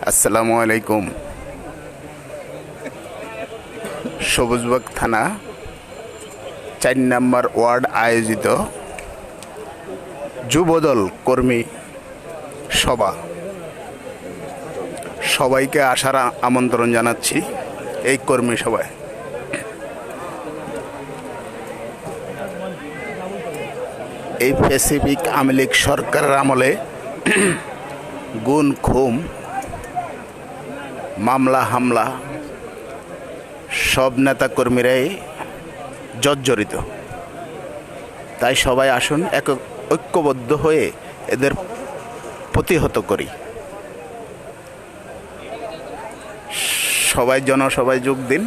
আসসালামু আলাইকুম। সবুজবাগ থানা ৪ নম্বর ওয়ার্ড আয়োজিত যুবদল কর্মী সভা, সবাইকে আসার আমন্ত্রণ জানাচ্ছি এই কর্মী সভায়। এই প্যাসিফিক আওয়ামী লীগ সরকারের আমলে গুম খুন, মামলা হামলা সব নেতা কর্মীরাই জর্জরিত। তাই সবাই আসুন, ঐক্যবদ্ধ হয়ে এদের প্রতিহত করি। সবাই জনসভায় যোগ দিন।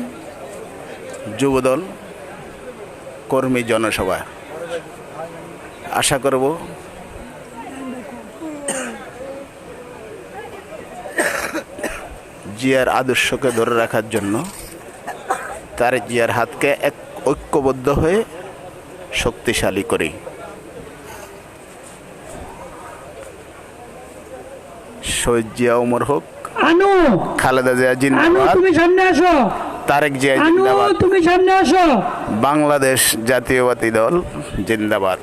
যুবদল কর্মী জনসভা আশা করব জিয়ার আদর্শকে ধরে রাখার জন্য তার জিয়ার হাতকে ঐক্যবদ্ধ হয়ে শক্তিশালী করি। শহীদ জিয়া ওমর হোক, খালেদা জিয়া জিন্দাবাদ, তারেক জিয়া জিন্দাবাদ, বাংলাদেশ জাতীয়তাবাদী দল জিন্দাবাদ।